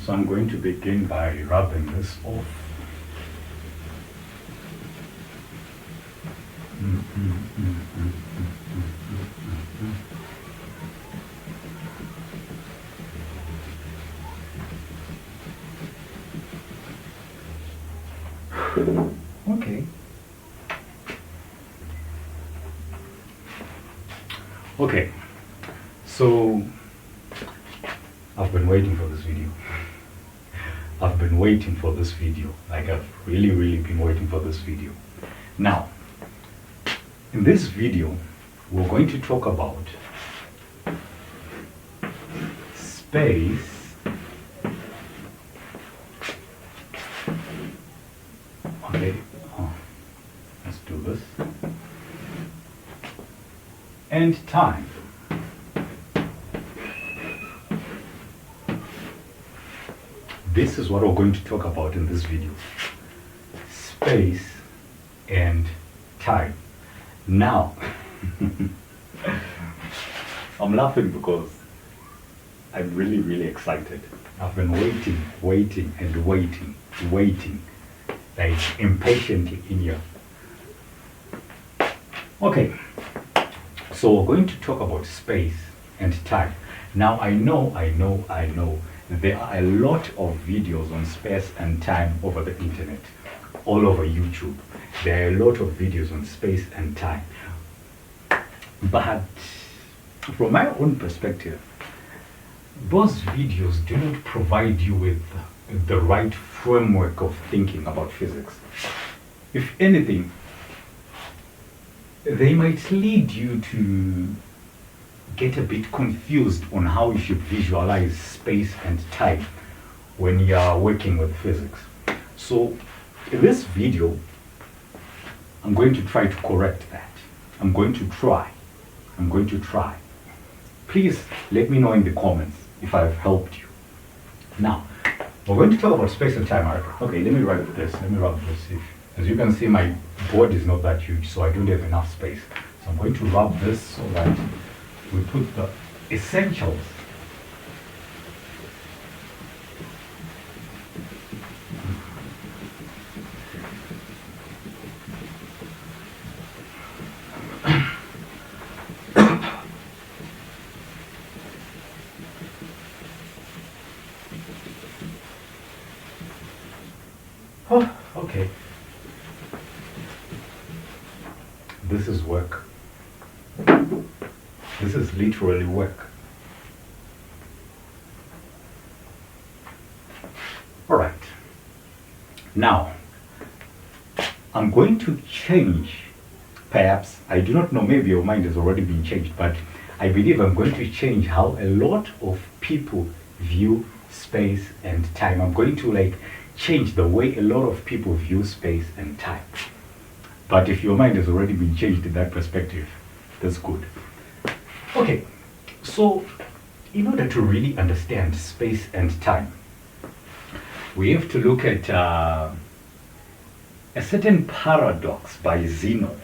So I'm going to begin by rubbing this off. Okay. Okay. So I've been waiting for this video. I've been waiting for this video. Like I've really been waiting for this video. Now, in this video, we're going to talk about space let's do this, and time. This is what we're going to talk about in this video. Space and time. Now, I'm laughing because I'm really excited. I've been waiting, like impatiently in here. Okay, so we're going to talk about space and time. Now I know there are a lot of videos on space and time over the internet, all over YouTube. There are a lot of videos on space and time. But from my own perspective, those videos do not provide you with the right framework of thinking about physics. If anything, they might lead you to get a bit confused on how you should visualize space and time when you are working with physics. So in this video, I'm going to try to correct that. I'm going to try. Please let me know in the comments if I've helped you. Now, we're going to talk about space and time. Okay, let me rub this. As you can see, my board is not that huge, so I don't have enough space. So I'm going to rub this so that we put the essentials. Oh, okay. This is work. This is literally work. All right. Now, I'm going to change, perhaps, I do not know, maybe your mind has already been changed, but I believe I'm going to change how a lot of people view space and time. I'm going to change the way a lot of people view space and time. But if your mind has already been changed in that perspective, that's good. Okay, so in order to really understand space and time, we have to look at a certain paradox by Zeno.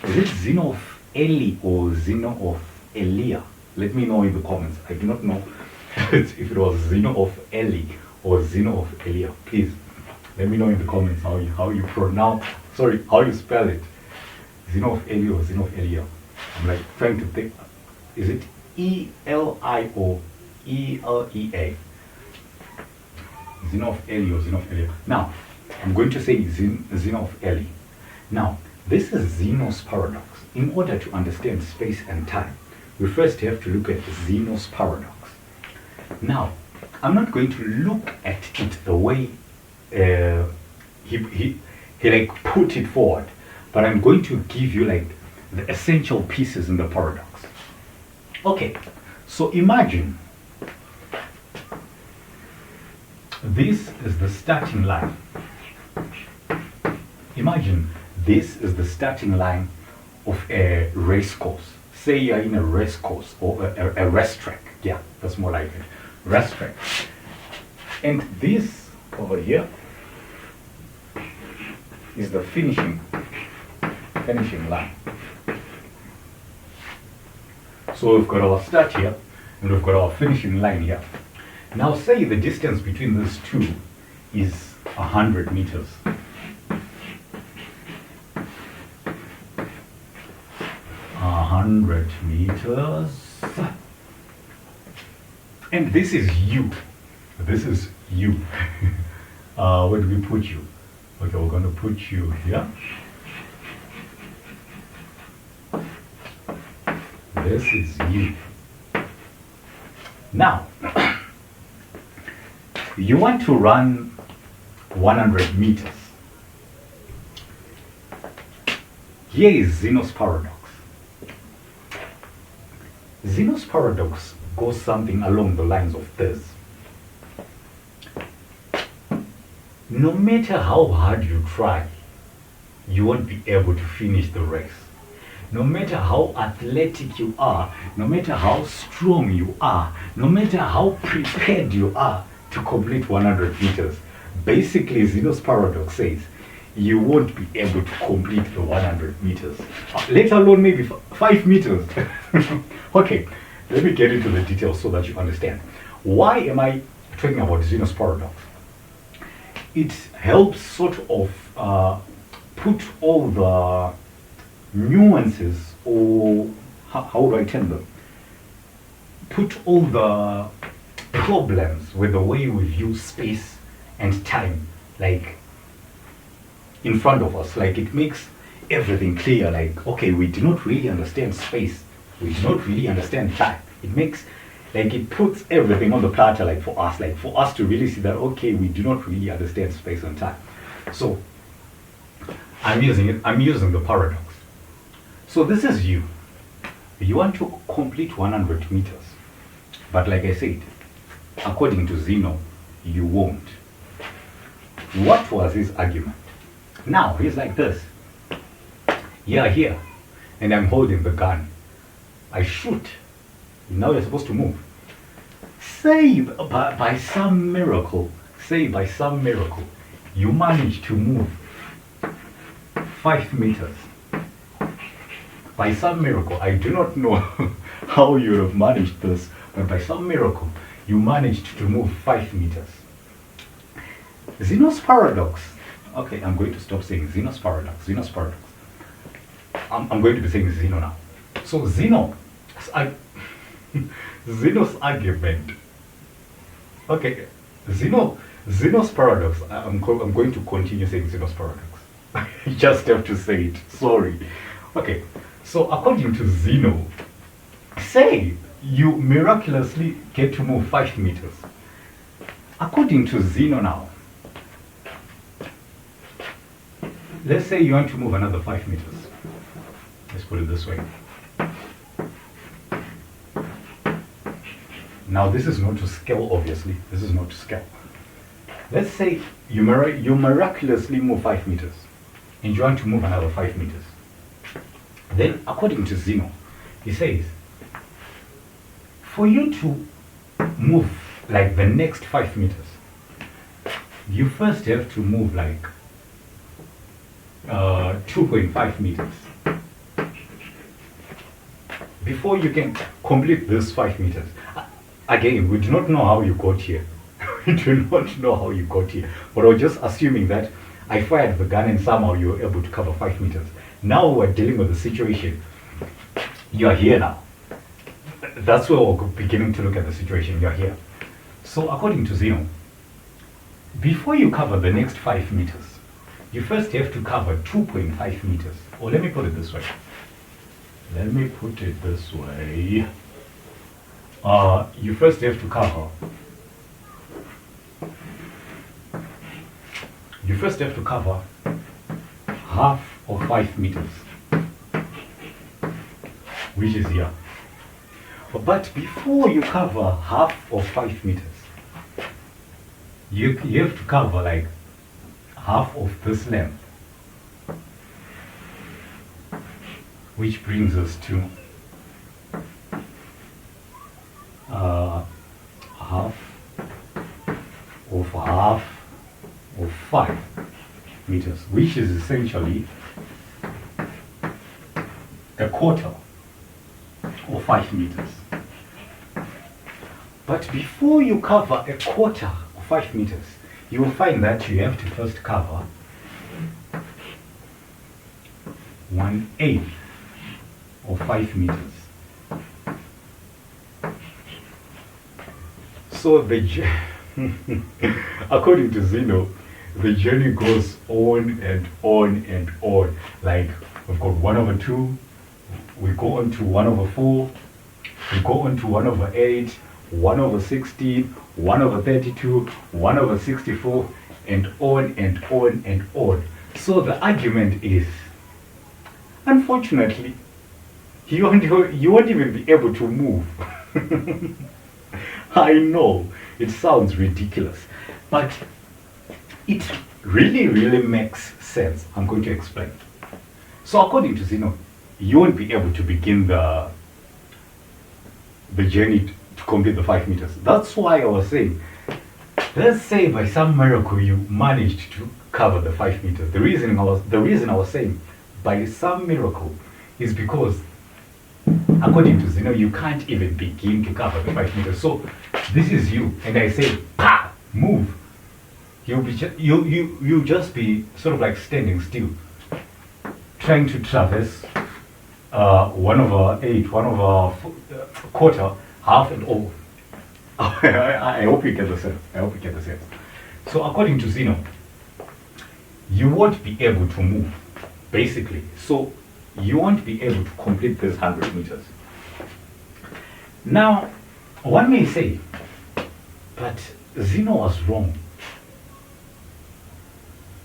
Is it Zeno of Eli or Zeno of Elia? Let me know in the comments. I do not know if it was Zeno of Eli or Zeno of Elia. Please let me know in the comments how you pronounce, how you spell it. Zeno of Eli or Zeno of Elia. I'm trying to think. Is it E-L-I or E-L-E-A? Zeno of Eli or Zeno of Elia. Now, I'm going to say Zeno of Eli. Now, this is Zeno's paradox. In order to understand space and time, we first have to look at Zeno's paradox. Now, I'm not going to look at it the way he put it forward, but I'm going to give you the essential pieces in the paradox. Okay, so imagine this is the starting line. Imagine this is the starting line of a race course. Say you're in a race course or a racetrack. Yeah, that's more like it. Racetrack. And this over here is the finishing line. So we've got our start here and we've got our finishing line here. Now say the distance between these two is 100 meters. 100 meters. And this is you. This is you. Where do we put you? Okay, we're going to put you here. This is you. Now, you want to run 100 meters. Here is Zeno's paradox. Zeno's paradox goes something along the lines of this. No matter how hard you try, you won't be able to finish the race. No matter how athletic you are, no matter how strong you are, no matter how prepared you are to complete 100 meters, basically Zeno's paradox says you won't be able to complete the 100 meters, let alone maybe 5 meters. Okay, let me get into the details so that you understand. Why am I talking about Zeno's paradox? It helps sort of put all the nuances, or how do I tell them? Put all the problems with the way we view space and time, like in front of us. Like it makes everything clear. Like, okay, we do not really understand space. We do not really understand time. It makes, like, it puts everything on the platter, like for us to really see that, okay, we do not really understand space and time. So I'm using the paradox. So this is you. You want to complete 100 meters. But like I said, according to Zeno, you won't. What was his argument? Now, he's like this. You're here, and I'm holding the gun. I shoot. Now you're supposed to move. Say by some miracle, you manage to move 5 meters. By some miracle, I do not know how you have managed this, but by some miracle, you managed to move 5 meters. Zeno's paradox. Okay, I'm going to stop saying Zeno's paradox. Zeno's paradox. I'm going to be saying Zeno now. So Zeno's argument. Okay, Zeno's paradox. I'm going to continue saying Zeno's paradox. You just have to say it. Sorry. Okay. So according to Zeno, say you miraculously get to move 5 meters. According to Zeno now, let's say you want to move another 5 meters. Let's put it this way. Now this is not to scale, obviously. This is not to scale. Let's say you miraculously move 5 meters and you want to move another 5 meters. Then, according to Zeno, he says, for you to move like the next 5 meters, you first have to move like 2.5 meters before you can complete this 5 meters. Again, we do not know how you got here. We do not know how you got here. But I was just assuming that I fired the gun and somehow you were able to cover 5 meters. Now we're dealing with the situation. You are here now. That's where we're beginning to look at the situation. You're here. So according to Zeno, before you cover the next 5 meters, you first have to cover 2.5 meters. Or let me put it this way. You first have to cover. You first have to cover half of 5 meters, which is here. But before you cover half of 5 meters, you have to cover like half of this length, which brings us to half of 5 meters, which is essentially a quarter of 5 meters. But before you cover a quarter of 5 meters, you will find that you have to first cover 1/8 of 5 meters. So according to Zeno, the journey goes on and on and on. Like we've got 1/2, we go on to 1/4, we go on to 1/8, 1/16, 1/32, 1/64, and on and on and on. So the argument is, unfortunately, you won't even be able to move. I know, it sounds ridiculous, but it really, really makes sense. I'm going to explain. So according to Zeno, you won't be able to begin the journey to complete the 5 meters. That's why I was saying, let's say by some miracle you managed to cover the 5 meters. The reason I was saying by some miracle is because according to Zeno, you can't even begin to cover the 5 meters. So this is you, and I say, pa, move. You'll just be sort of like standing still, trying to traverse 1/8, 1/4, half, and all. I hope you get the sense. So according to Zeno, you won't be able to move, basically. So you won't be able to complete this 100 meters. Now, one may say, but Zeno was wrong.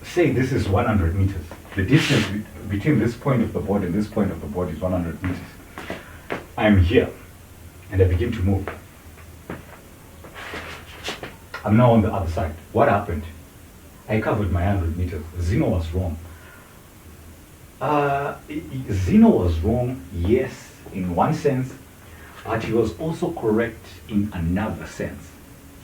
Say this is 100 meters. The distance between this point of the board and this point of the board is 100 meters. I'm here, and I begin to move. I'm now on the other side. What happened? I covered my 100 meters. Zeno was wrong. Zeno was wrong, yes, in one sense, but he was also correct in another sense.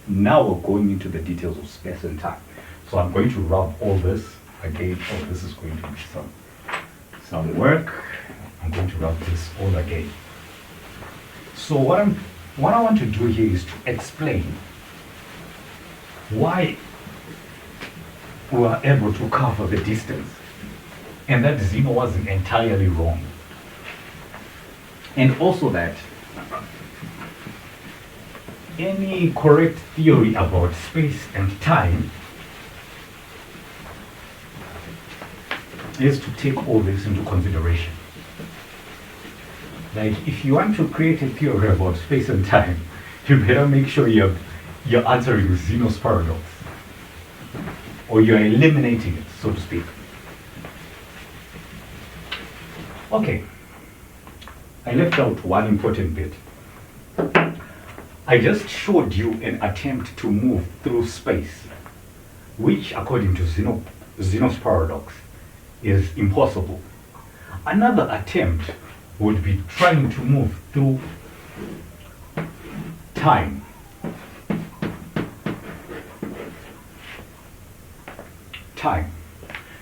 Now we're going into the details of space and time. So I'm going to rub all this again. Oh, this is going to be some work. I'm going to rub this all again. So what I want to do here is to explain why we were able to cover the distance, and that Zeno wasn't entirely wrong. And also that any correct theory about space and time is to take all this into consideration. Like, if you want to create a theory about space and time, you better make sure you're answering Zeno's paradox, or you're eliminating it, so to speak. Okay, I left out one important bit. I just showed you an attempt to move through space, which, according to Zeno's paradox, is impossible. Another attempt would be trying to move through time.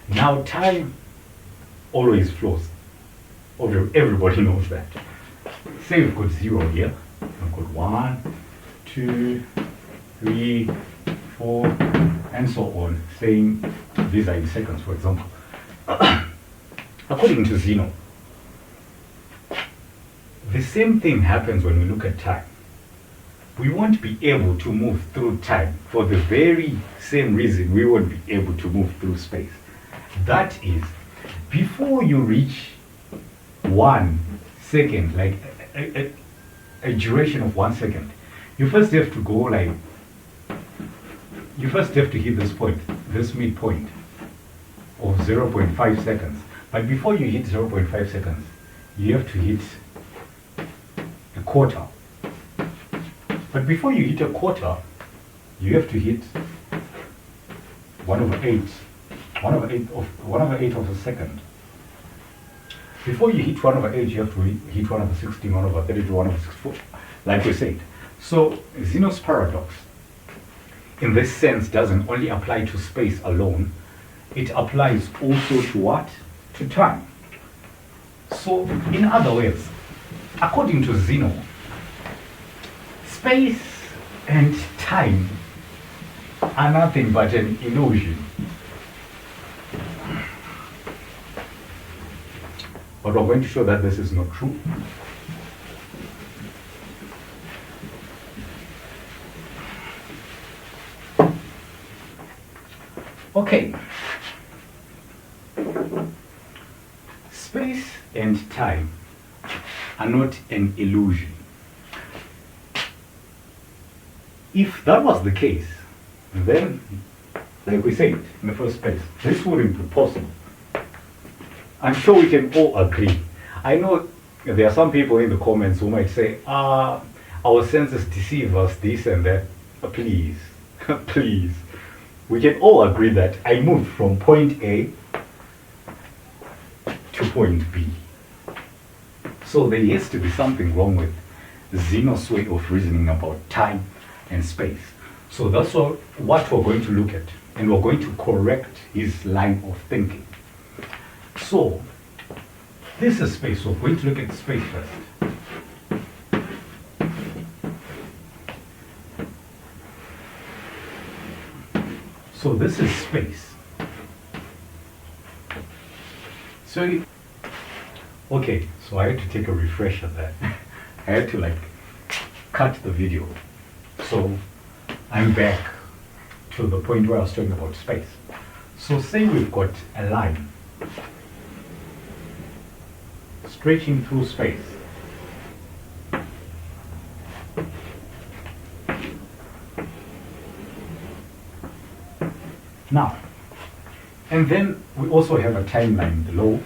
Now, time always flows. Everybody knows that. Say we've got 0 here. We've got 1, 2, 3, 4, and so on, saying these are in seconds, for example. According to Zeno, the same thing happens when we look at time. We won't be able to move through time for the very same reason we won't be able to move through space. That is, before you reach 1 second, like a duration of 1 second, you first have to go like, you first have to hit this point, this midpoint of 0.5 seconds. But before you hit 0.5 seconds, you have to hit a quarter. But before you hit a quarter, you have to hit 1/8 of a second. Before you hit 1/8, you have to hit 1/16, 1/32, 1/64, like we said. So Zeno's paradox, in this sense, doesn't only apply to space alone. It applies also to what? To time. So, in other words, according to Zeno, space and time are nothing but an illusion. But we're going to show that this is not true. Okay. Space and time are not an illusion. If that was the case, then, like we said in the first place, this wouldn't be possible. I'm sure we can all agree. I know there are some people in the comments who might say, our senses deceive us, this and that. Please, please. We can all agree that I moved from point A to point B. So there has to be something wrong with Zeno's way of reasoning about time and space. So that's what we're going to look at, and we're going to correct his line of thinking. So this is space, so we're going to look at space first. So this is space. So, okay, so I had to take a refresher there. I had to cut the video. So I'm back to the point where I was talking about space. So say we've got a line stretching through space. Now, and then we also have a timeline below.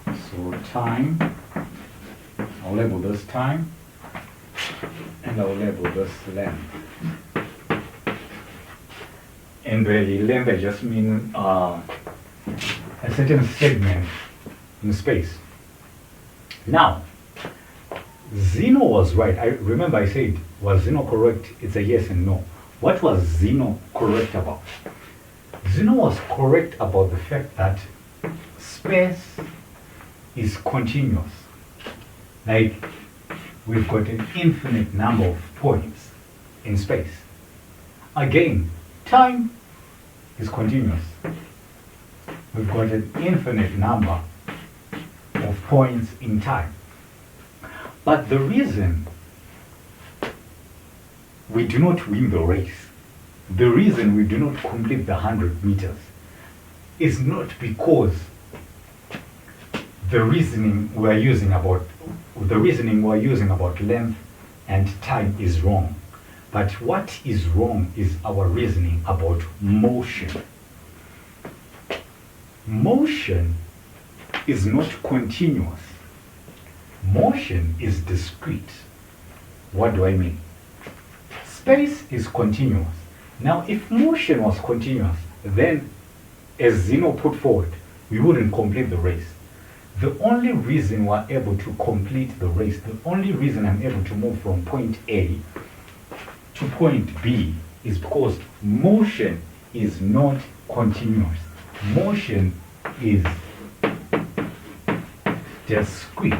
So time, I'll label this time, and I'll label this length. And by length I just mean a certain segment in space. Now, Zeno was right. I remember I said, was Zeno correct? It's a yes and no. What was Zeno correct about? Zeno was correct about the fact that space is continuous. Like, we've got an infinite number of points in space. Again, time is continuous. We've got an infinite number of points in time. But the reason we do not win the race, the reason we do not complete the 100 meters, is not because the reasoning we're using about length and time is wrong. But what is wrong is our reasoning about motion. Motion is not continuous. Motion is discrete. What do I mean? Space is continuous. Now, if motion was continuous, then, as Zeno put forward, we wouldn't complete the race. The only reason we're able to complete the race, the only reason I'm able to move from point A to point B is because motion is not continuous. Motion is discrete.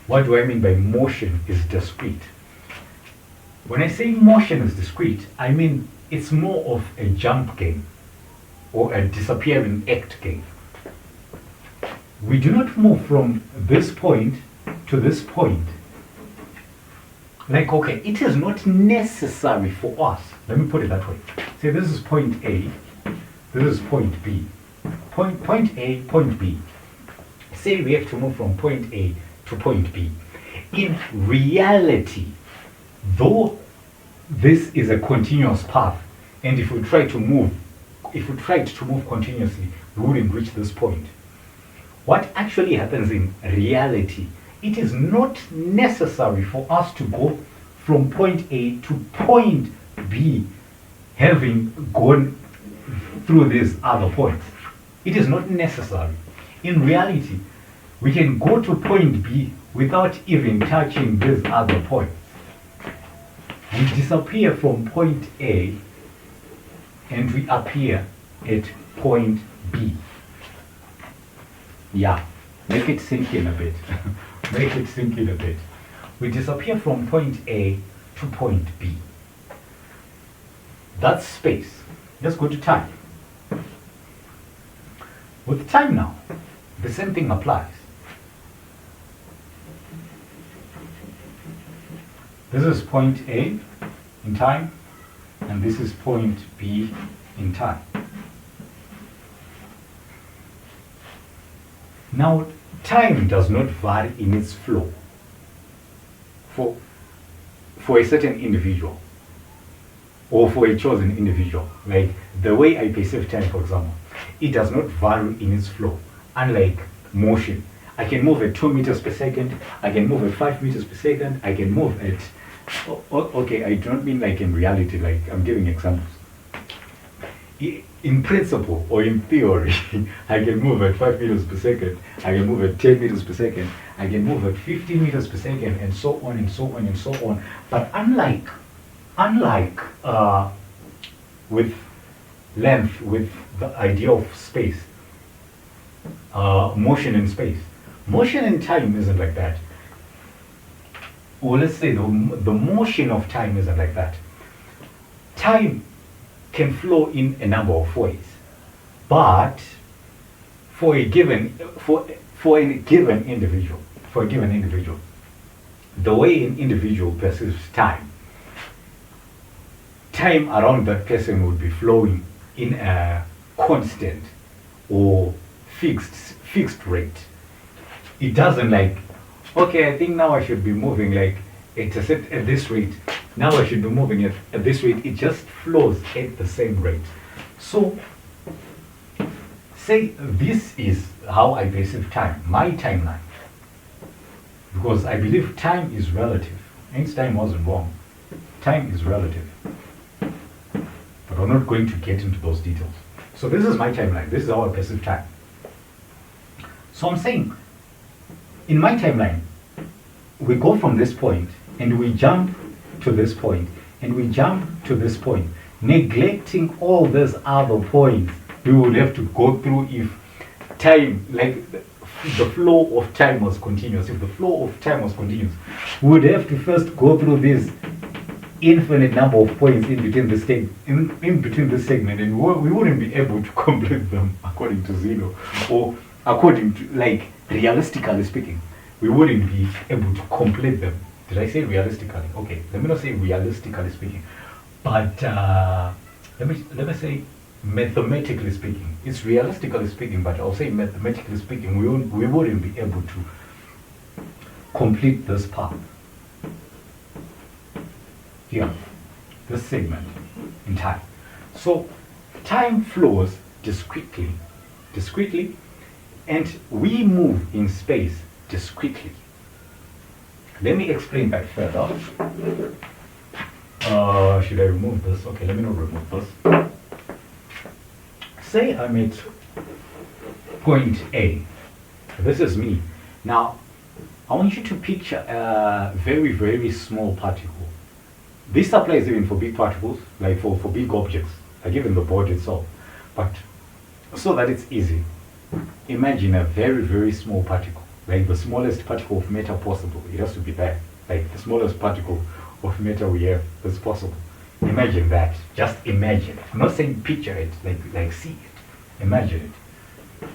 What do I mean by motion is discrete? When I say motion is discrete, I mean it's more of a jump game or a disappearing act game. We do not move from this point to this point. Like, okay, it is not necessary for us. Let me put it that way. Say this is point A, this is point B. Point A, point B. Say we have to move from point A to point B. In reality, though this is a continuous path, and if we tried to move continuously, we wouldn't reach this point. What actually happens in reality, it is not necessary for us to go from point A to point B having gone through these other points. It is not necessary. In reality, we can go to point B without even touching these other points. We disappear from point A and we appear at point B. Yeah. Make it sink in a bit. Make it sink in a bit. We disappear from point A to point B. That's space. Let's go to time. With time now, the same thing applies. This is point A in time, and this is point B in time. Now, time does not vary in its flow for a certain individual or for a chosen individual. Like the way I perceive time, for example, it does not vary in its flow, unlike motion. I can move at 2 meters per second, I can move at 5 meters per second, I can move at, okay, I don't mean like in reality, like I'm giving examples. In principle or in theory, I can move at 5 meters per second, I can move at 10 meters per second, I can move at 50 meters per second, and so on and so on and so on. But unlike with length, with the idea of space, motion in space, motion in time isn't like that. Or let's say the motion of time isn't like that. Time can flow in a number of ways, but for a given individual, the way an individual perceives time around that person would be flowing in a constant or fixed rate. It doesn't like, okay, I think now I should be moving like at this rate. Now I should be moving at this rate. It just flows at the same rate. So, say this is how I perceive time, my timeline. Because I believe time is relative. Einstein wasn't wrong. Time is relative. But we're not going to get into those details. So this is my timeline. This is how I perceive time. So I'm saying, in my timeline, we go from this point and we jump to this point and we jump to this point, neglecting all these other points we would have to go through if time, like the flow of time was continuous. If the flow of time was continuous, we would have to first go through this infinite number of points in between this segment, and we wouldn't be able to complete them according to Zeno, or according to, like, realistically speaking, we wouldn't be able to complete them. Did I say realistically? Okay, let me not say realistically speaking, but let me say mathematically speaking. It's realistically speaking, but I'll say mathematically speaking, we wouldn't be able to complete this path here, this segment in time. So time flows discretely, and we move in space discretely. Let me explain that further. Should I remove this? Okay, let me not remove this. Say I'm at point A. This is me. Now, I want you to picture a very, very small particle. This applies even for big particles, like for big objects, like even the board itself. But so that it's easy, imagine a very, very small particle, like the smallest particle of matter possible. It has to be that, like the smallest particle of matter we have that's possible. Imagine that. Just imagine. I'm not saying picture it, like see it. Imagine it.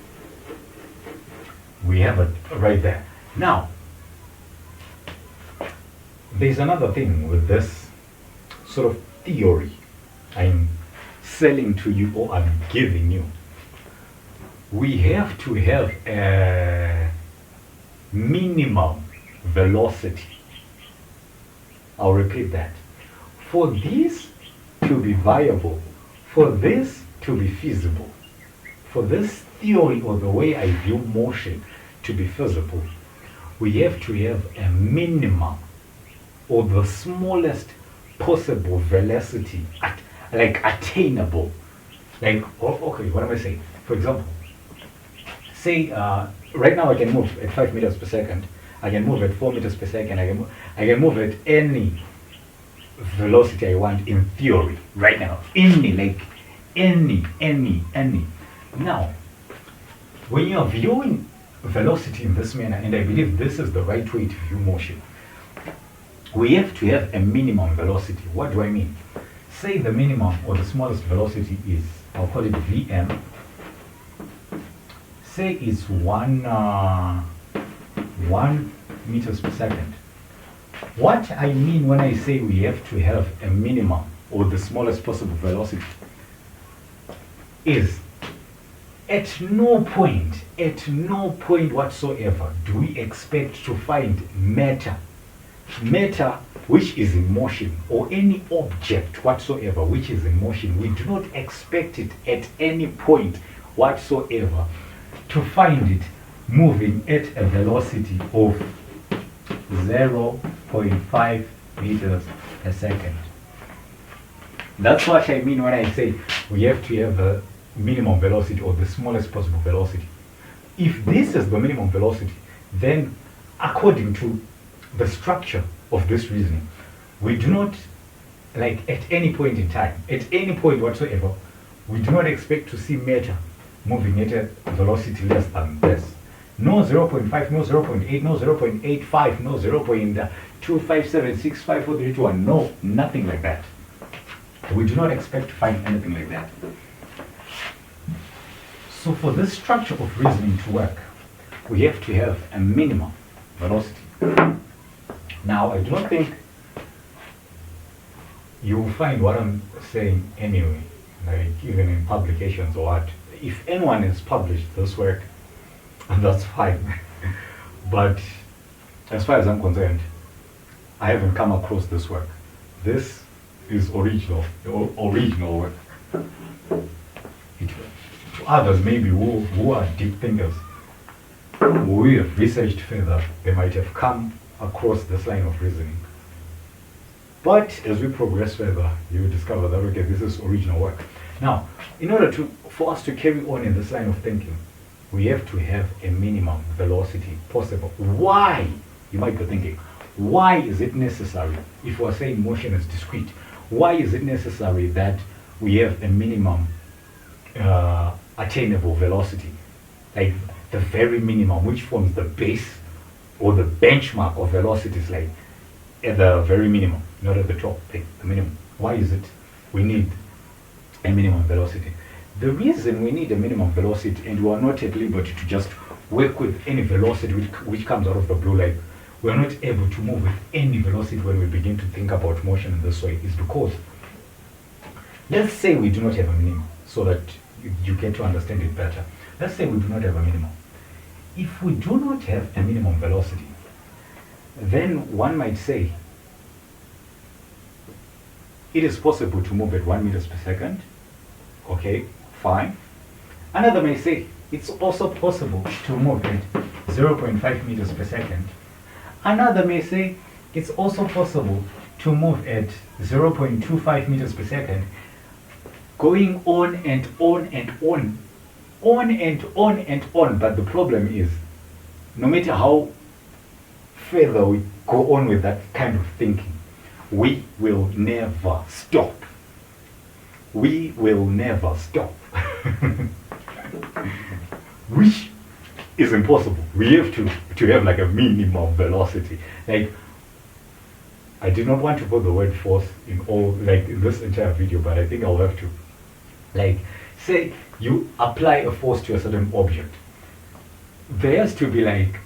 We have it right there. Now, there's another thing with this sort of theory I'm selling to you, or I'm giving you. We have to have a minimum velocity. I'll repeat that. For this to be viable, for this to be feasible, for this theory or the way I view motion to be feasible, we have to have a minimum or the smallest possible velocity, like attainable. Like, okay, what am I saying? For example, say right now I can move at 5 meters per second, I can move at 4 meters per second, I can move at any velocity I want in theory right now. Any. Now, when you're viewing velocity in this manner, and I believe this is the right way to view motion, we have to have a minimum velocity. What do I mean? Say the minimum or the smallest velocity is, I'll call it Vm. Say it's 1 meters per second. What I mean when I say we have to have a minimum or the smallest possible velocity is at no point whatsoever do we expect to find matter which is in motion, or any object whatsoever which is in motion. We do not expect it at any point whatsoever to find it moving at a velocity of 0.5 meters per second. That's what I mean when I say we have to have a minimum velocity or the smallest possible velocity. If this is the minimum velocity, then according to the structure of this reasoning, we do not, like at any point in time, at any point whatsoever, we do not expect to see matter moving at a velocity less than this. No 0.5, no 0.8, no 0.85, no 0.257654321, no, nothing like that. We do not expect to find anything like that. So for this structure of reasoning to work, we have to have a minimum velocity. Now, I do not think you will find what I'm saying anyway, like even in publications or what. If anyone has published this work, that's fine. But as far as I'm concerned, I haven't come across this work. This is original work. To others maybe who are deep thinkers, who have researched further, they might have come across this line of reasoning. But as we progress further, you will discover that, okay, this is original work. Now, in order for us to carry on in this line of thinking, we have to have a minimum velocity possible. Why? You might be thinking, why is it necessary, if we're saying motion is discrete, why is it necessary that we have a minimum attainable velocity? Like the very minimum, which forms the base or the benchmark of velocities, like at the very minimum, not at the top, like the minimum. Why is it we need a minimum velocity? The reason we need a minimum velocity, and we are not at liberty to just work with any velocity which comes out of the blue, like we are not able to move with any velocity when we begin to think about motion in this way, is because, let's say we do not have a minimum, so that you get to understand it better. Let's say we do not have a minimum. If we do not have a minimum velocity, then one might say it is possible to move at 1 meters per second. Okay, fine. Another may say it's also possible to move at 0.5 meters per second. Another may say it's also possible to move at 0.25 meters per second, going on and on and on. On and on and on. But the problem is, no matter how further we go on with that kind of thinking, we will never stop. We will never stop. Which is impossible. We have to have like a minimum velocity. Like, I did not want to put the word force in all, like in this entire video, but I think I'll have to. Like, say you apply a force to a certain object. There has to be like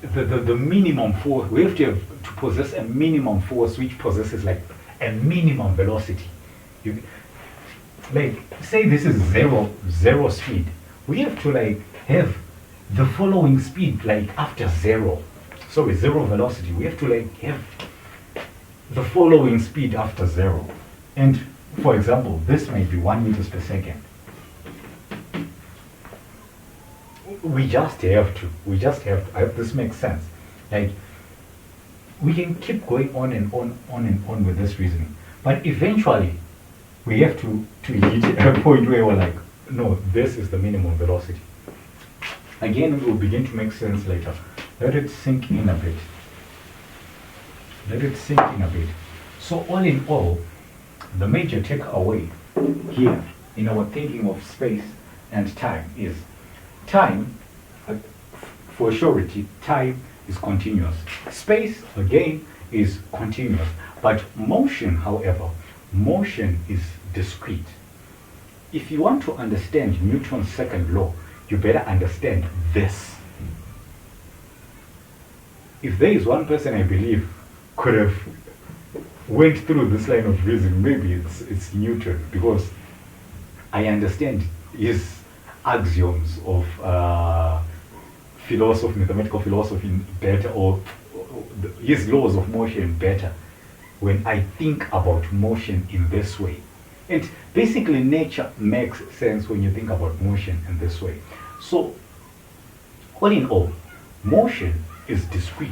the minimum force. We have to possess a minimum force which possesses like a minimum velocity. Like, say this is zero speed. We have to like have the following speed like after zero. So with zero velocity, we have to like have the following speed after zero. And for example, this might be 1 meters per second. We just have to. I hope this makes sense. Like, we can keep going on and on with this reasoning, but eventually we have to hit a point where we're like, no, this is the minimum velocity. Again, it will begin to make sense later. Let it sink in a bit. So all in all, the major takeaway here in our thinking of space and time is time, for surety, time is continuous. Space, again, is continuous. But motion, however, motion is discrete. If you want to understand Newton's second law, you better understand this. If there is one person I believe could have went through this line of reasoning, maybe it's Newton, because I understand his axioms of mathematical philosophy better, or his laws of motion better, when I think about motion in this way. And basically nature makes sense when you think about motion in this way. So all in all, motion is discrete.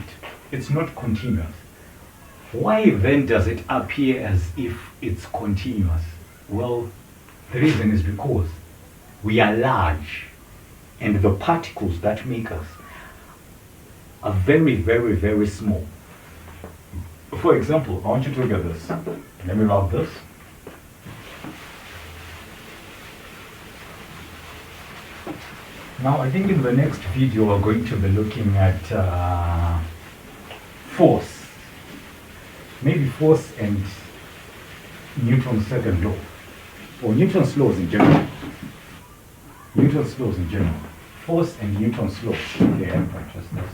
It's not continuous. Why then does it appear as if it's continuous? Well, the reason is because we are large, and the particles that make us are very, very, very small. For example, I want you to look at this. Let me rub this. Now, I think in the next video we're going to be looking at force. Maybe force and Newton's second law, or Newton's laws in general. Newton's laws in general. Force and Newton's laws. Okay, I'll practice this.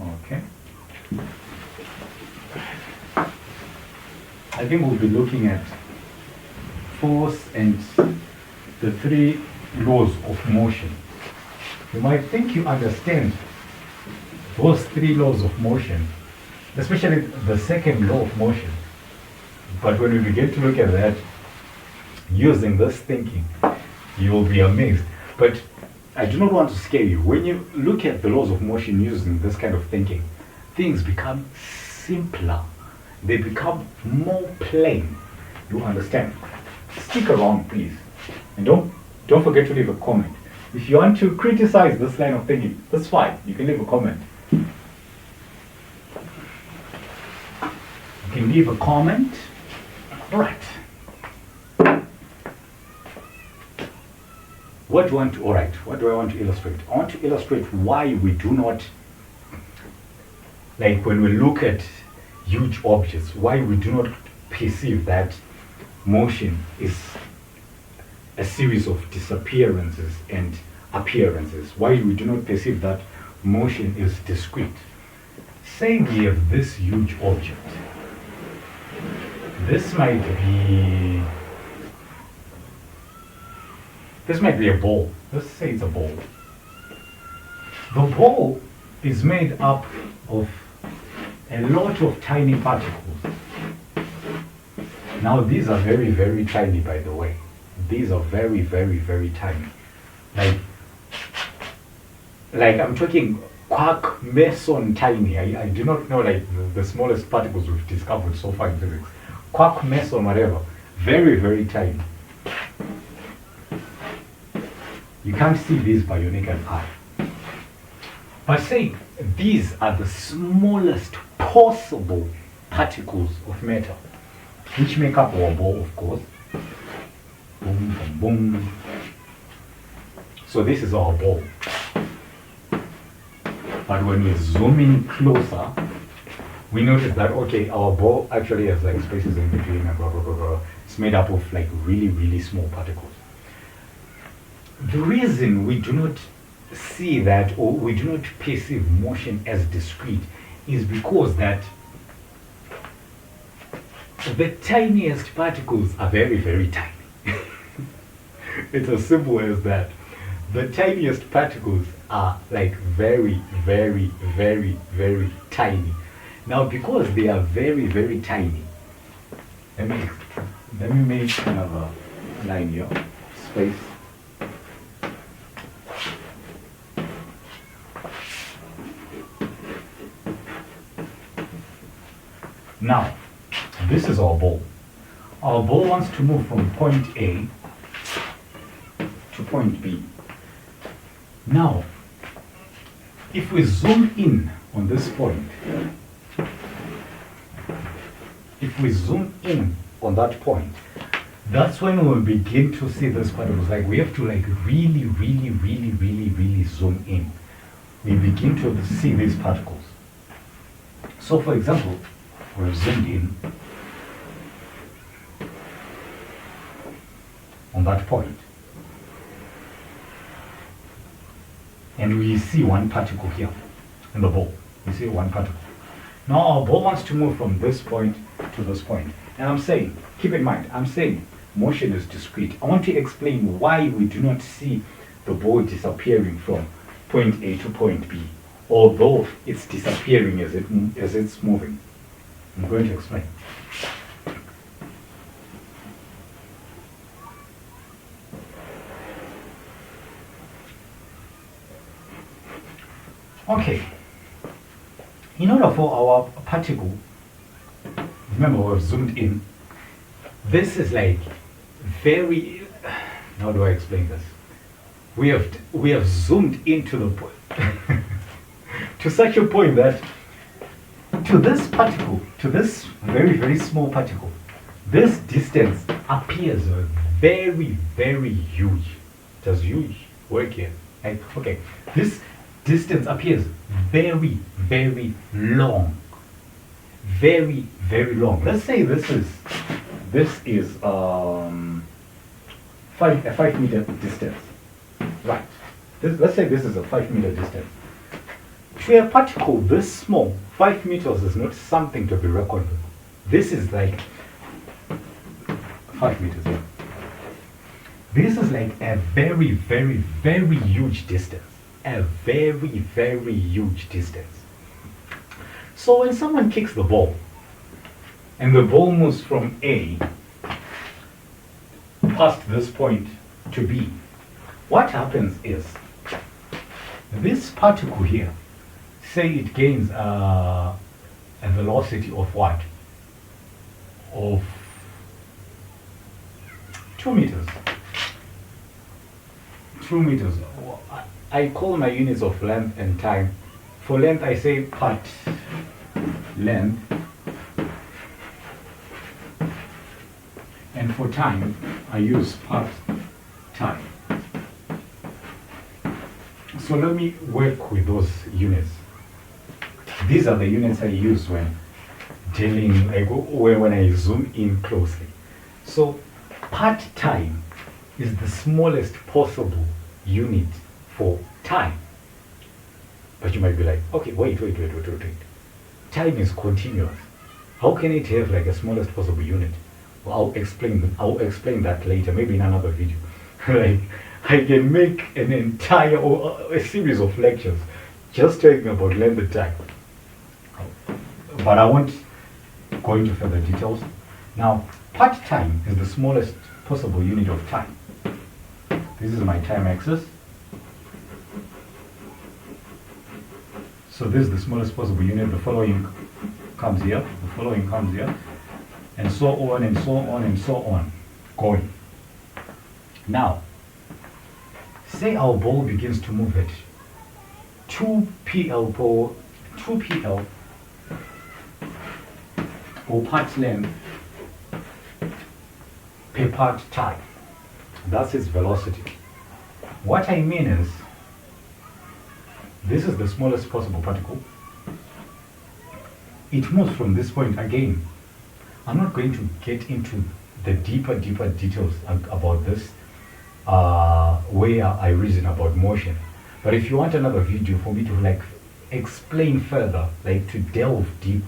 Okay. I think we'll be looking at force and the three laws of motion. You might think you understand those three laws of motion, especially the second law of motion. But when we begin to look at that, using this thinking, you will be amazed. But I do not want to scare you. When you look at the laws of motion using this kind of thinking, things become simpler. They become more plain. You understand? Stick around, please. And don't forget to leave a comment. If you want to criticize this line of thinking, that's fine. You can leave a comment. You can leave a comment. All right. What do I want to illustrate? I want to illustrate why we do not, like when we look at huge objects, why we do not perceive that motion is a series of disappearances and appearances. Why we do not perceive that motion is discrete. Say we have this huge object. This might be a ball. Let's say it's a ball. The ball is made up of a lot of tiny particles. Now these are very, very tiny, by the way. These are very, very, very tiny. Like I'm talking quark meson tiny. I do not know like the smallest particles we've discovered so far in physics. Quark meson whatever. Very, very tiny. You can't see these by your naked eye. But say these are the smallest possible particles of matter, which make up our ball, of course. Boom, boom, boom. So this is our ball. But when we zoom in closer, we notice that, okay, our ball actually has like spaces in between and blah, blah, blah, blah. It's made up of like really, really small particles. The reason we do not see that, or we do not perceive motion as discrete, is because that the tiniest particles are very, very tiny. It's as simple as that. The tiniest particles are like very, very, very, very tiny. Now, because they are very, very tiny, let me make another line here, space. Now, this is our ball. Our ball wants to move from point A to point B. Now, if we zoom in on this point, if we zoom in on that point, That's when we begin to see these particles. Like we have to like really zoom in. We begin to see these particles. So for example, we're zoomed in on that point, and we see one particle here in the ball. We see one particle. Now our ball wants to move from this point to this point. And I'm saying, keep in mind, I'm saying motion is discrete. I want to explain why we do not see the ball disappearing from point A to point B, although it's disappearing as it's moving. I'm going to explain. Okay. In order for our particle, remember we've zoomed in. This is like very, how do I explain this? We have zoomed into the point to such a point that to this particle, to this very small particle, this distance appears very huge. Does huge work here? Like, okay, this distance appears very long, very long. Let's say this is a 5 meter distance, right? Let's say this is a 5 meter distance. To a particle this small, 5 meters is not something to be reckoned with. This is like 5 meters. Yeah. This is like a very huge distance. A very huge distance. So when someone kicks the ball and the ball moves from A past this point to B, what happens is this particle here, say it gains a velocity of what? Of 2 meters. 2 meters. I call my units of length and time. For length, I say part length. And for time, I use part time. So let me work with those units. These are the units I use when dealing, like when I zoom in closely. So part time is the smallest possible unit for time. But you might be like, okay, wait. Time is continuous. How can it have like a smallest possible unit? Well, I'll explain that later, maybe in another video. Like, I can make an entire or a series of lectures just talking about length and time. But I won't go into further details. Now, part time is the smallest possible unit of time. This is my time axis. So this is the smallest possible unit. The following comes here, the following comes here, and so on and so on and so on, going. Now, say our ball begins to move at 2 pl or part length per part time. That's its velocity. What I mean is, this is the smallest possible particle. It moves from this point again. I'm not going to get into the deeper details about this where I reason about motion. But if you want another video for me to like explain further, like to delve deep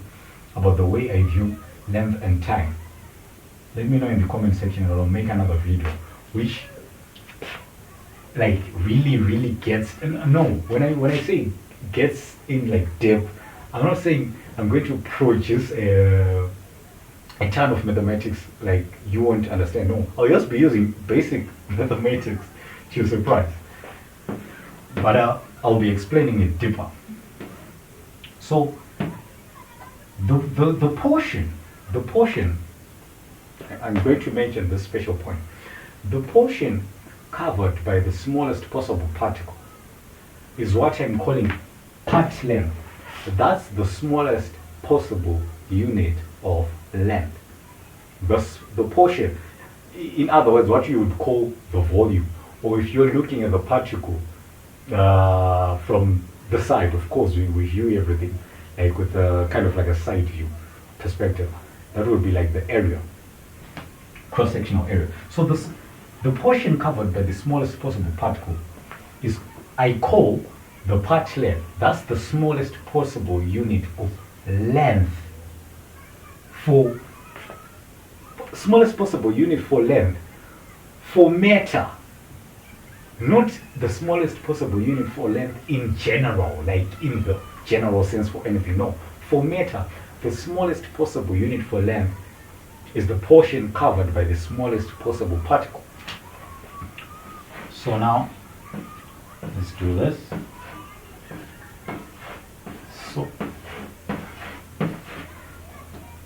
about the way I view length and time, let me know in the comment section and I'll make another video which like really gets, no, when I say gets in like depth, I'm not saying I'm going to produce a ton of mathematics like you won't understand. No, I'll just be using basic mathematics to your surprise, but I'll be explaining it deeper. So the portion I'm going to mention this special point. The portion covered by the smallest possible particle is what I'm calling part length. That's the smallest possible unit of length. Thus, the portion in other words, what you would call the volume. Or if you're looking at the particle from the side, of course, we view everything like with a kind of like a side view perspective. That would be like the area, cross-sectional area. So the portion covered by the smallest possible particle is, I call the part length. That's the smallest possible unit of length. For smallest possible unit for length for matter, not the smallest possible unit for length in general, like in the general sense for anything. No, for matter, the smallest possible unit for length is the portion covered by the smallest possible particle. So now let's do this.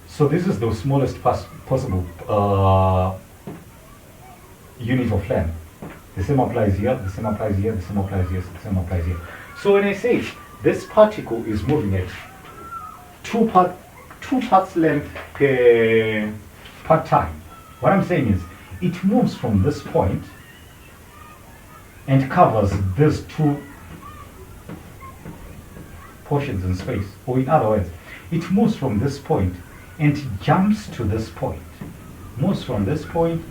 So this is the smallest possible unit of length. The same applies here, the same applies here, the same applies here, the same applies here. So when I say this particle is moving at two parts length per time, what I'm saying is it moves from this point and covers these two portions in space. Or in other words, it moves from this point and jumps to this point. Moves from this point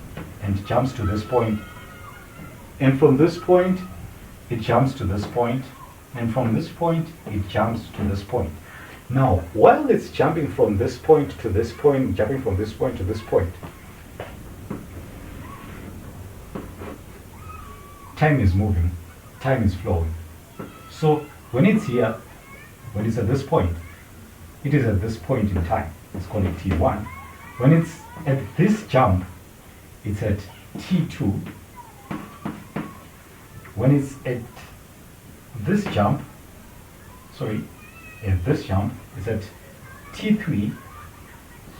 and jumps to this point. And from this point, it jumps to this point. And from this point, it jumps to this point. Now, while it's jumping from this point to this point, jumping from this point to this point, time is moving, time is flowing. So when it's here, when it's at this point, it is at this point in time. Let's call it T1. When it's at this jump, it's at T2. When it's at this jump, it's at T3.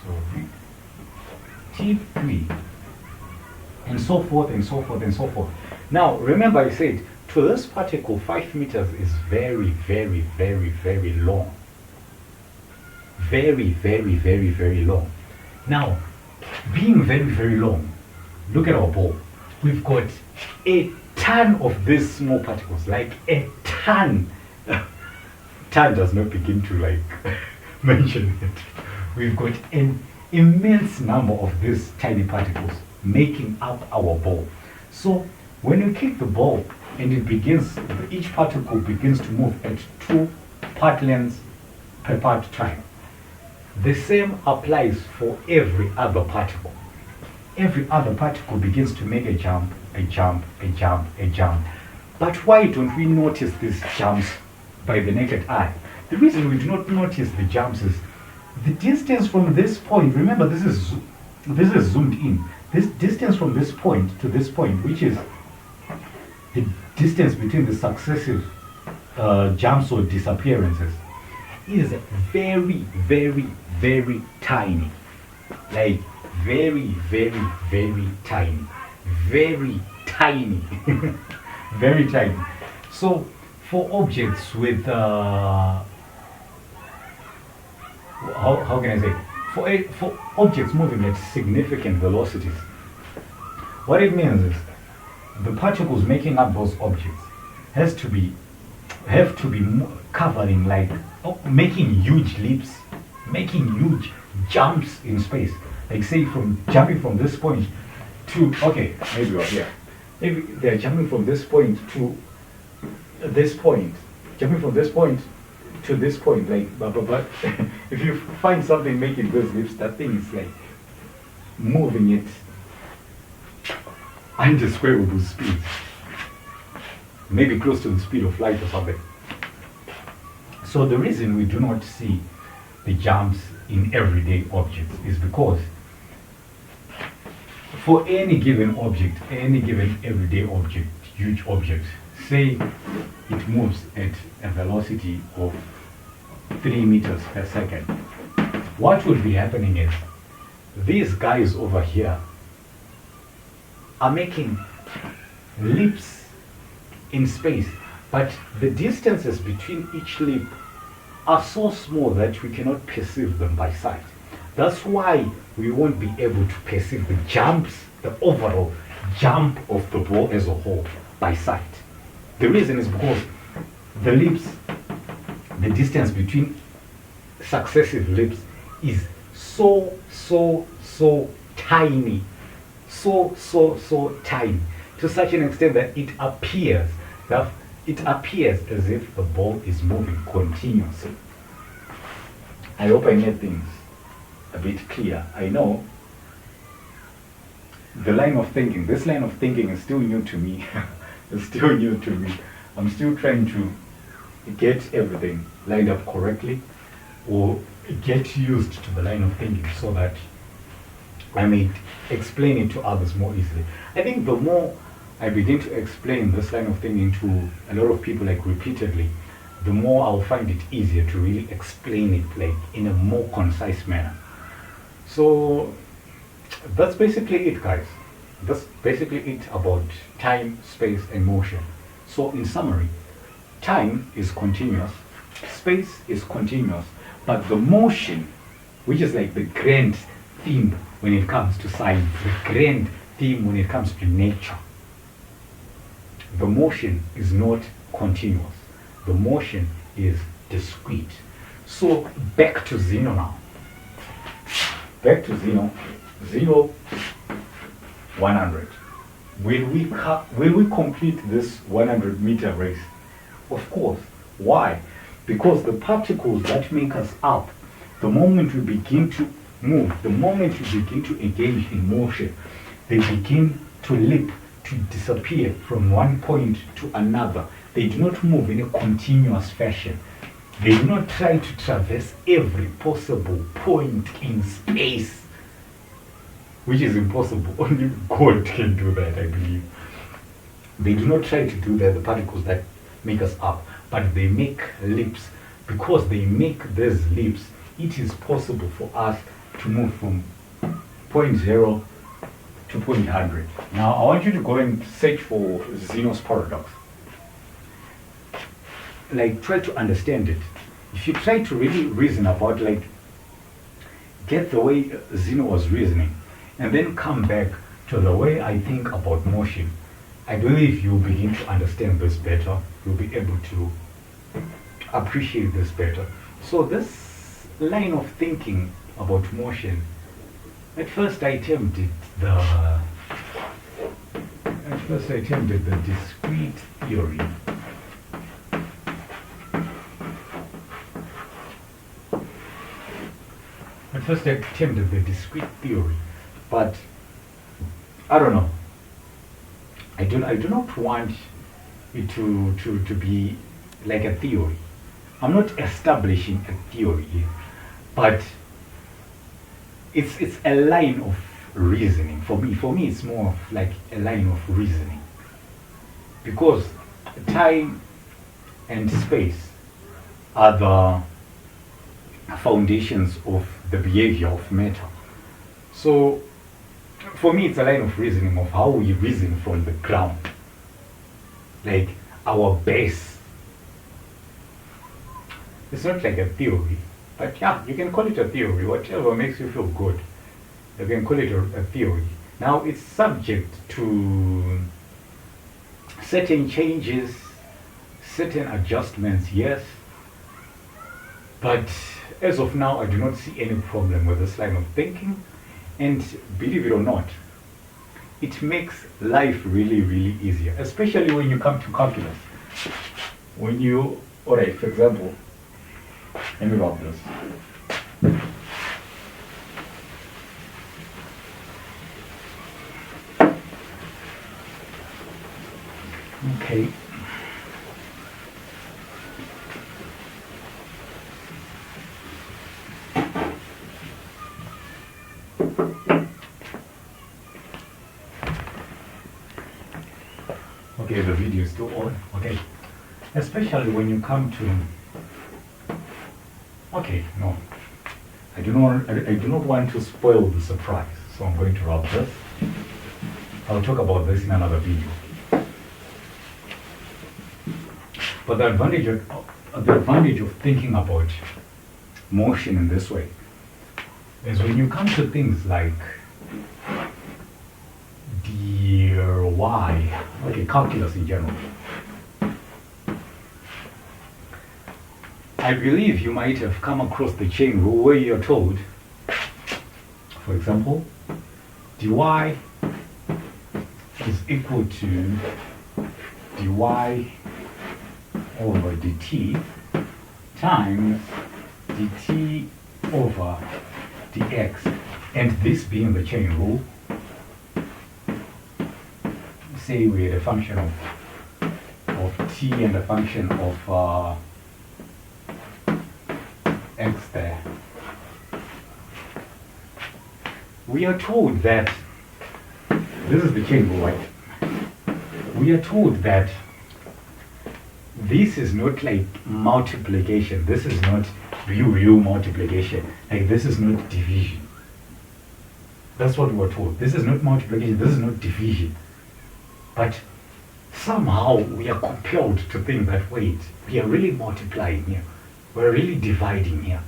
So T3, and so forth and so forth and so forth. Now, remember I said, to this particle, 5 meters is very, very, very, very long. Very, very, very, very long. Now, being very, very long, look at our ball. We've got a ton of these small particles, like a ton. Ton does not begin to like mention it. We've got an immense number of these tiny particles making up our ball. So when you kick the ball and it begins, each particle begins to move at 2 part lengths per part time. The same applies for every other particle. Every other particle begins to make a jump, a jump, a jump, a jump. But why don't we notice these jumps by the naked eye? The reason we do not notice the jumps is the distance from this point. Remember, this is zoomed in. This distance from this point to this point, which is the distance between the successive jumps or disappearances, is very, very, very tiny. Like very, very, very tiny. Very tiny. Very tiny. So for objects with how can I say, for objects moving at significant velocities, what it means is the particles making up those objects have to be covering, like making huge leaps, making huge jumps in space. Like say from jumping from this point to, okay, maybe we're here. Maybe they're jumping from this point to this point, jumping from this point to this point, like but if you find something making those leaps, that thing is like moving it undescribable speed, maybe close to the speed of light or something. So the reason we do not see the jumps in everyday objects is because for any given object, any given everyday object, huge object, say it moves at a velocity of 3 meters per second, what would be happening is these guys over here are making leaps in space, but the distances between each leap are so small that we cannot perceive them by sight. That's why we won't be able to perceive the jumps the overall jump of the ball as a whole by sight. The reason is because the leaps, the distance between successive leaps is so tiny, so tiny, to such an extent that it appears as if the ball is moving continuously. I hope I made things a bit clear. I know this line of thinking is still new to me. It's still new to me. I'm still trying to get everything lined up correctly, or get used to the line of thinking so that I may explain it to others more easily. I think the more I begin to explain this line of thinking to a lot of people, like repeatedly, the more I'll find it easier to really explain it like in a more concise manner. So that's basically it, guys. That's basically it about time, space, and motion. So in summary, time is continuous, space is continuous, but the motion, which is like the grand theme when it comes to science, the grand theme when it comes to nature, the motion is not continuous. The motion is discrete. So back to Zeno now. Back to Zeno. Zeno 100. Will we complete this 100-meter race? Of course. Why? Because the particles that make us up, the moment we begin to move, the moment we begin to engage in motion, they begin to leap, to disappear from one point to another. They do not move in a continuous fashion. They do not try to traverse every possible point in space, which is impossible. Only God can do that, I believe. They do not try to do that, the particles that make us up, but they make leaps. Because they make these leaps, it is possible for us to move from point 0 to point 100. Now, I want you to go and search for Zeno's paradox. Like, try to understand it. If you try to really reason about, like, get the way Zeno was reasoning, and then come back to the way I think about motion, I believe you'll begin to understand this better. You'll be able to appreciate this better. So this line of thinking about motion, at first I termed it the discrete theory. At first I termed it the discrete theory, but I don't know. I do not want it to be like a theory. I'm not establishing a theory here, but it's a line of reasoning for me. For me, it's more of like a line of reasoning, because time and space are the foundations of the behavior of matter. So for me, it's a line of reasoning of how we reason from the ground, like our base. It's not like a theory, but yeah, you can call it a theory, whatever makes you feel good. You can call it a theory. Now, it's subject to certain changes, certain adjustments, yes, but as of now, I do not see any problem with this line of thinking. And believe it or not, it makes life really, really easier, especially when you come to calculus. When you, alright, for example, let me rub this. Okay. Okay, the video is still on. Okay. Especially when you come to, okay, no. I do not want to spoil the surprise, so I'm going to wrap this. I'll talk about this in another video. But the advantage of thinking about motion in this way is when you come to things like dy, okay, calculus in general. I believe you might have come across the chain rule where you're told, for example, dy is equal to dy over dt times dt over dx, and this being the chain rule, say we had a function of t and a function of x there. We are told that, this is the chain rule, right? We are told that this is not like multiplication, this is not real multiplication, like this is not division. That's what we were told. This is not multiplication, this is not division. But somehow we are compelled to think that, wait, we are really multiplying here, we're really dividing here.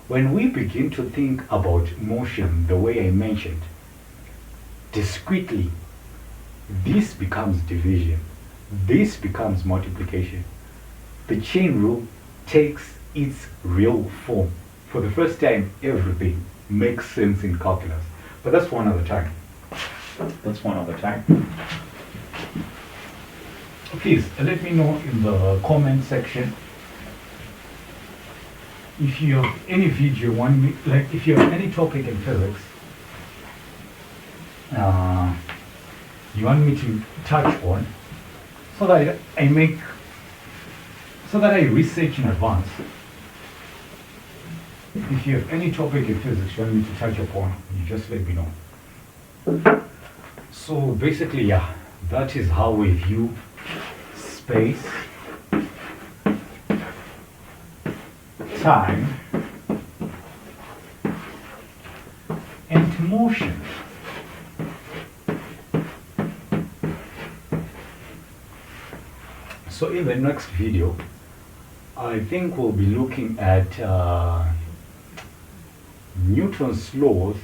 When we begin to think about motion the way I mentioned, discretely, this becomes division, this becomes multiplication. The chain rule takes its real form. For the first time, everything makes sense in calculus. But that's for another time. That's for another time. Please let me know in the comment section if you have any video you want me, like if you have any topic in physics you want me to touch on, so that I research in advance. If you have any topic in physics you want me to touch upon, you just let me know. So basically, yeah, that is how we view space, time, and motion. So in the next video, I think we'll be looking at Newton's laws.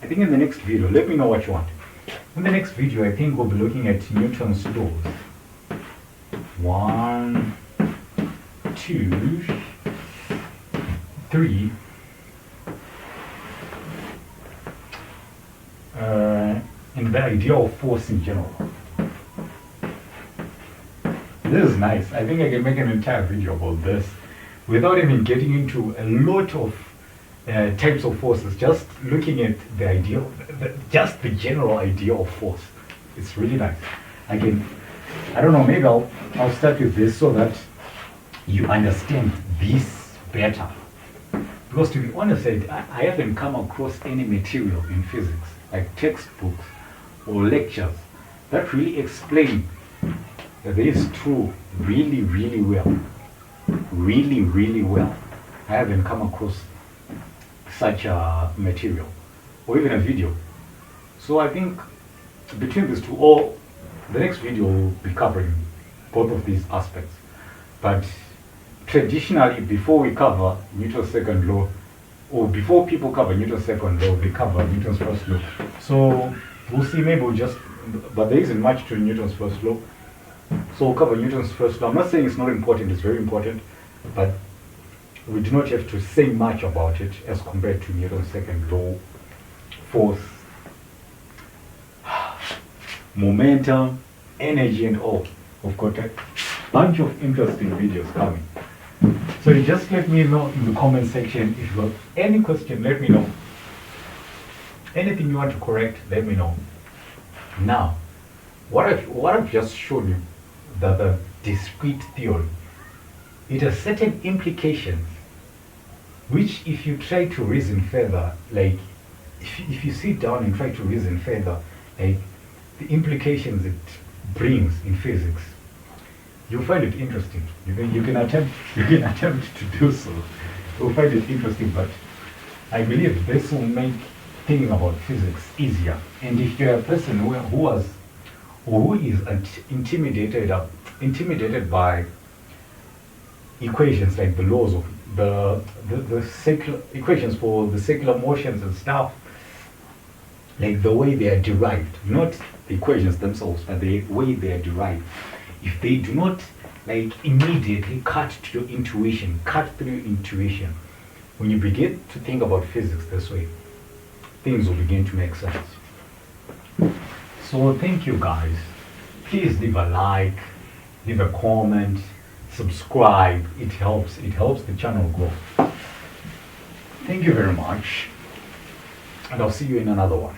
I think in the next video, let me know what you want. In the next video, I think we'll be looking at Newton's laws. 1, 2, 3, and the idea of force in general. This is nice. I think I can make an entire video about this without even getting into a lot of types of forces, just looking at the idea, just the general idea of force. It's really nice. I don't know, maybe I'll start with this so that you understand this better. Because to be honest, I haven't come across any material in physics, like textbooks or lectures, that really explain this true really, really well. Really, really well. I haven't come across such a material or even a video. So I think between these two, or the next video will be covering both of these aspects. But traditionally, before we cover Newton's second law, or before people cover Newton's second law, they cover Newton's first law. So we'll see, maybe we'll just, but there isn't much to Newton's first law. So we'll cover Newton's first law. I'm not saying it's not important, it's very important, but we do not have to say much about it as compared to Newton's second law, force, momentum, energy, and all. We've got a bunch of interesting videos coming. So you just let me know in the comment section if you have any question. Let me know. Anything you want to correct, let me know. Now, what I've just shown you, the discrete theory, it has certain implications which, if you try to reason further, like if you sit down and try to reason further, like the implications it brings in physics, you'll find it interesting. You can attempt to do so. You'll find it interesting, but I believe this will make thinking about physics easier. And if you're a person who is intimidated by equations, like the laws of the secular equations for the secular motions and stuff, like the way they are derived, not the equations themselves, but the way they are derived, if they do not like immediately cut to your intuition, cut through your intuition, when you begin to think about physics this way, things will begin to make sense. So thank you guys. Please leave a like, leave a comment, subscribe. It helps the channel grow. Thank you very much, and I'll see you in another one.